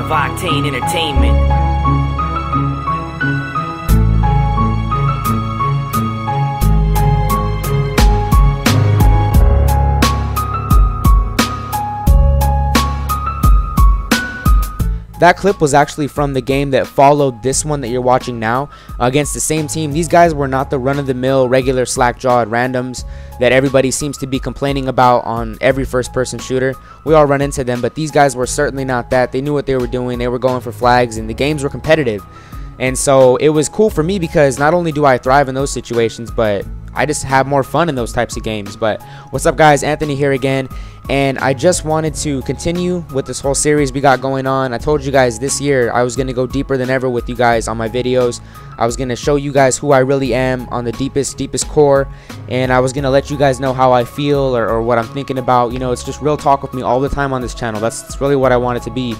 of Octane Entertainment. That clip was actually from the game that followed this one that you're watching now, against the same team. These guys were not the run-of-the-mill, regular slack-jawed randoms that everybody seems to be complaining about on every first-person shooter. We all run into them, but these guys were certainly not that. They knew what they were doing. They were going for flags, and the games were competitive. And so it was cool for me because not only do I thrive in those situations, but I just have more fun in those types of games. But what's up, guys? Anthony here again, and I just wanted to continue with this whole series we got going on. I told you guys this year I was going to go deeper than ever with you guys on my videos. I was going to show you guys who I really am on the deepest core, and I was going to let you guys know how I feel or what I'm thinking about. You know, it's just real talk with me all the time on this channel. That's really what I want it to be.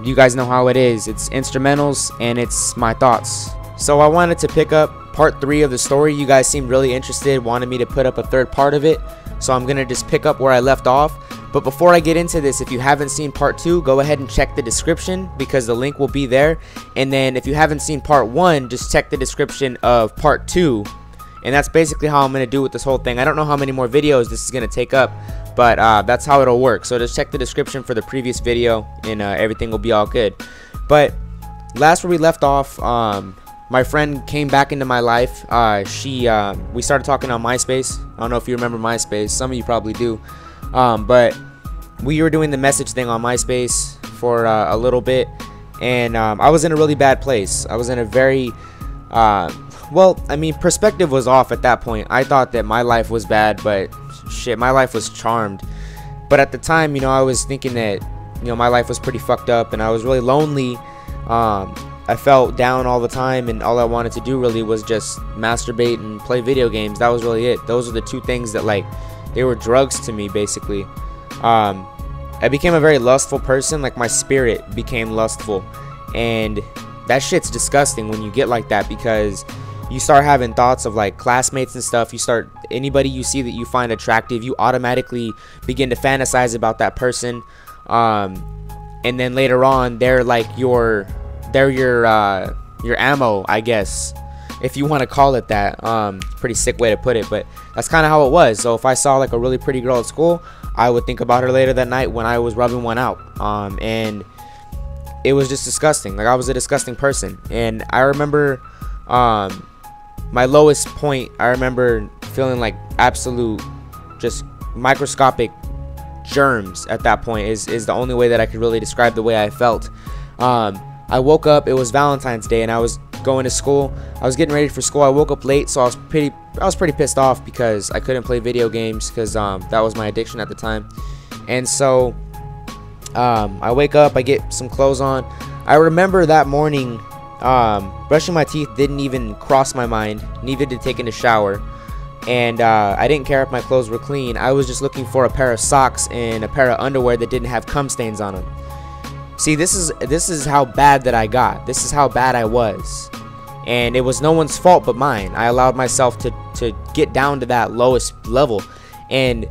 You guys know how it is. It's instrumentals and it's my thoughts. So I wanted to pick up part 3 of the story. You guys seemed really interested, wanted me to put up a third part of it, so I'm gonna just pick up where I left off. But before I get into this, if you haven't seen part 2, go ahead and check the description because the link will be there. And then if you haven't seen part 1, just check the description of part 2. And that's basically how I'm gonna do with this whole thing. I don't know how many more videos this is gonna take up, but that's how it'll work. So just check the description for the previous video and everything will be all good. But last where we left off, my friend came back into my life. We started talking on MySpace. I don't know if you remember MySpace. Some of you probably do. But we were doing the message thing on MySpace for a little bit, and I was in a really bad place. I was in a very well, I mean, perspective was off at that point. I thought that my life was bad, but shit, my life was charmed. But at the time, you know, I was thinking that, you know, my life was pretty fucked up and I was really lonely. I felt down all the time, and all I wanted to do really was just masturbate and play video games. That was really it. Those were the two things that, like, they were drugs to me, basically. I became a very lustful person. Like, my spirit became lustful, and that shit's disgusting when you get like that, because you start having thoughts of like classmates and stuff. You start, anybody you see that you find attractive, you automatically begin to fantasize about that person, and then later on they're like your ammo, I guess, if you want to call it that. Pretty sick way to put it, but that's kind of how it was. So if I saw like a really pretty girl at school, I would think about her later that night when I was rubbing one out, and it was just disgusting. Like, I was a disgusting person. And I remember my lowest point, I remember feeling like absolute just microscopic germs at that point is the only way that I could really describe the way I felt. I woke up, it was Valentine's Day, and I was going to school. I was getting ready for school. I woke up late, so I was pretty pissed off because I couldn't play video games, because that was my addiction at the time. And so I wake up, I get some clothes on. I remember that morning, brushing my teeth didn't even cross my mind, neither did taking a shower. And I didn't care if my clothes were clean. I was just looking for a pair of socks and a pair of underwear that didn't have cum stains on them. See, this is how bad that I got. This is how bad I was. And it was no one's fault but mine. I allowed myself to get down to that lowest level. And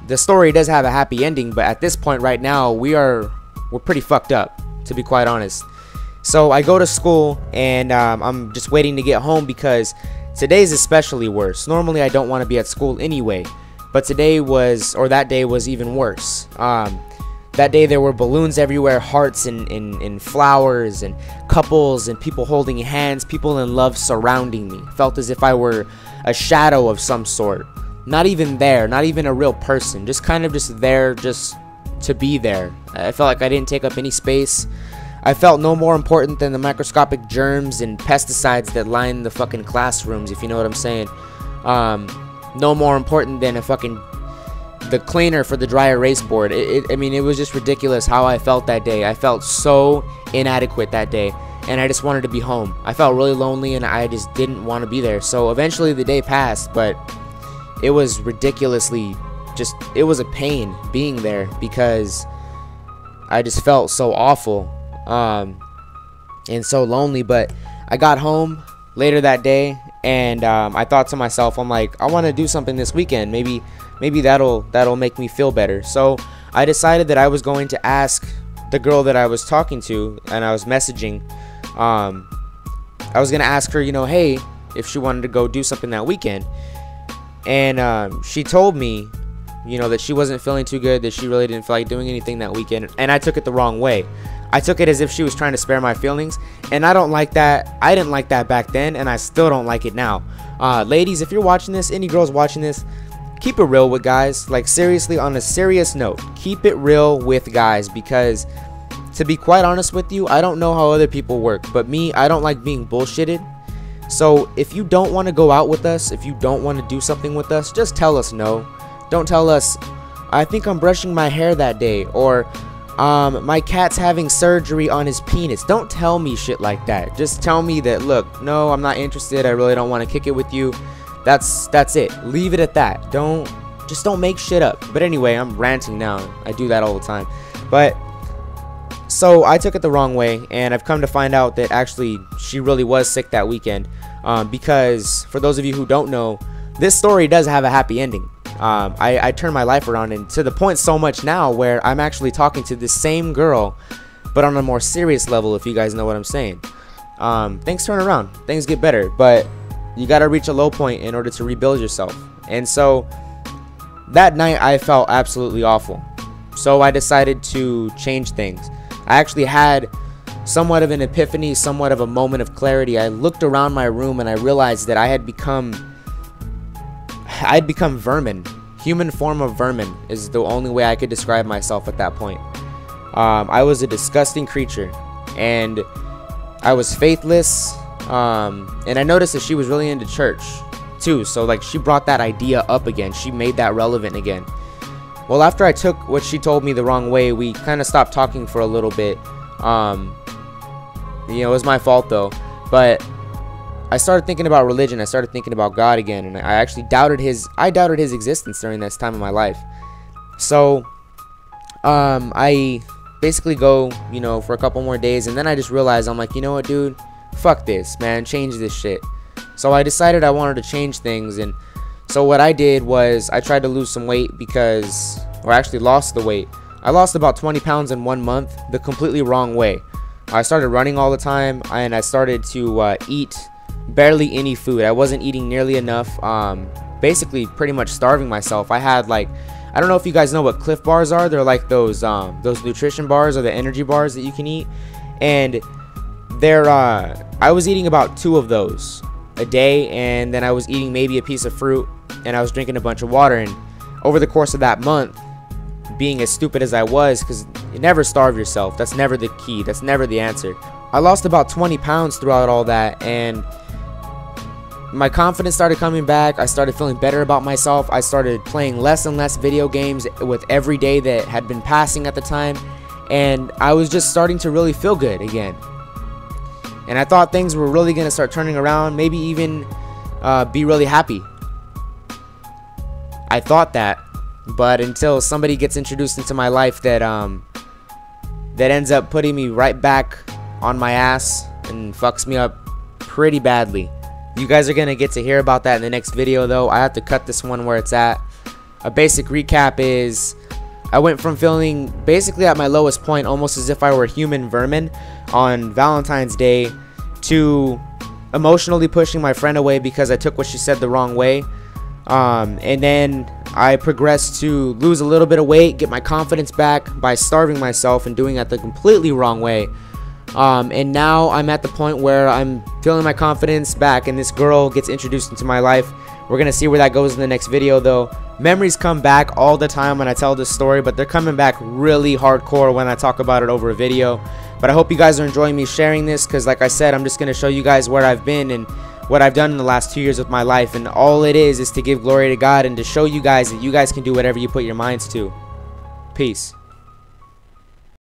the story does have a happy ending, but at this point right now, we're pretty fucked up, to be quite honest. So I go to school, and I'm just waiting to get home because today's especially worse. Normally I don't want to be at school anyway, but today was, or that day was even worse. That day there were balloons everywhere, hearts and flowers and couples and people holding hands, people in love surrounding me. Felt as if I were a shadow of some sort. Not even there, not even a real person, just kind of just there just to be there. I felt like I didn't take up any space. I felt no more important than the microscopic germs and pesticides that line the fucking classrooms, if you know what I'm saying. No more important than the cleaner for the dry erase board. I mean, it was just ridiculous how I felt that day. I felt so inadequate that day, and I just wanted to be home. I felt really lonely, and I just didn't want to be there. So eventually the day passed, but it was ridiculously just, it was a pain being there because I just felt so awful and so lonely. But I got home later that day, and I thought to myself, I'm like, I want to do something this weekend. Maybe that'll make me feel better. So I decided that I was going to ask the girl that I was talking to and I was messaging, I was gonna ask her, you know, hey, if she wanted to go do something that weekend. And she told me, you know, that she wasn't feeling too good, that she really didn't feel like doing anything that weekend. And I took it the wrong way. I took it as if she was trying to spare my feelings, and I don't like that. I didn't like that back then, and I still don't like it now. Ladies, if you're watching this, any girls watching this, keep it real with guys. Like, seriously, on a serious note, keep it real with guys, because to be quite honest with you, I don't know how other people work, but me, I don't like being bullshitted. So if you don't want to go out with us, if you don't want to do something with us, just tell us no. Don't tell us, I think I'm brushing my hair that day, or my cat's having surgery on his penis. Don't tell me shit like that. Just tell me that, look, no, I'm not interested. I really don't want to kick it with you. That's it. Leave it at that. Just don't make shit up. But anyway, I'm ranting now. I do that all the time. But so I took it the wrong way, and I've come to find out that actually she really was sick that weekend. Because for those of you who don't know, this story does have a happy ending. I turned my life around, and to the point so much now where I'm actually talking to this same girl, but on a more serious level, if you guys know what I'm saying. Things turn around, things get better, but you gotta reach a low point in order to rebuild yourself. And so that night I felt absolutely awful, so I decided to change things. I actually had somewhat of an epiphany, somewhat of a moment of clarity. I looked around my room and I realized that I'd become vermin. Human form of vermin is the only way I could describe myself at that point. I was a disgusting creature, and I was faithless, and I noticed that she was really into church too, so like she brought that idea up again. She made that relevant again. Well, after I took what she told me the wrong way, we kind of stopped talking for a little bit. You know, it was my fault though, but I started thinking about religion. I started thinking about God again, and I actually doubted his existence during this time of my life. So I basically go, you know, for a couple more days, and then I just realized, I'm like, you know what, dude, fuck this, man, change this shit. So I decided I wanted to change things, and so what I did was I tried to lose some weight or actually lost the weight. I lost about 20 pounds in 1 month, the completely wrong way. I started running all the time, and I started to eat barely any food. I wasn't eating nearly enough, basically pretty much starving myself. I had, like, I don't know if you guys know what Cliff bars are. They're like those nutrition bars or the energy bars that you can eat, and they're I was eating about 2 of those a day, and then I was eating maybe a piece of fruit, and I was drinking a bunch of water. And over the course of that month, being as stupid as I was, because you never starve yourself, that's never the key, that's never the answer, I lost about 20 pounds throughout all that, and my confidence started coming back. I started feeling better about myself. I started playing less and less video games with every day that had been passing at the time, and I was just starting to really feel good again. And I thought things were really going to start turning around, maybe even be really happy. I thought that, but until somebody gets introduced into my life that ends up putting me right back on my ass and fucks me up pretty badly. You guys are going to get to hear about that in the next video, though. I have to cut this one where it's at. A basic recap is I went from feeling basically at my lowest point, almost as if I were human vermin on Valentine's Day, to emotionally pushing my friend away because I took what she said the wrong way. And then I progressed to lose a little bit of weight, get my confidence back by starving myself and doing it the completely wrong way. And now I'm at the point where I'm feeling my confidence back, and this girl gets introduced into my life. We're gonna see where that goes in the next video, though. Memories come back all the time when I tell this story, but they're coming back really hardcore when I talk about it over a video. But I hope you guys are enjoying me sharing this, because like I said, I'm just gonna show you guys where I've been and what I've done in the last 2 years with my life, and all it is to give glory to God and to show you guys that you guys can do whatever you put your minds to. Peace.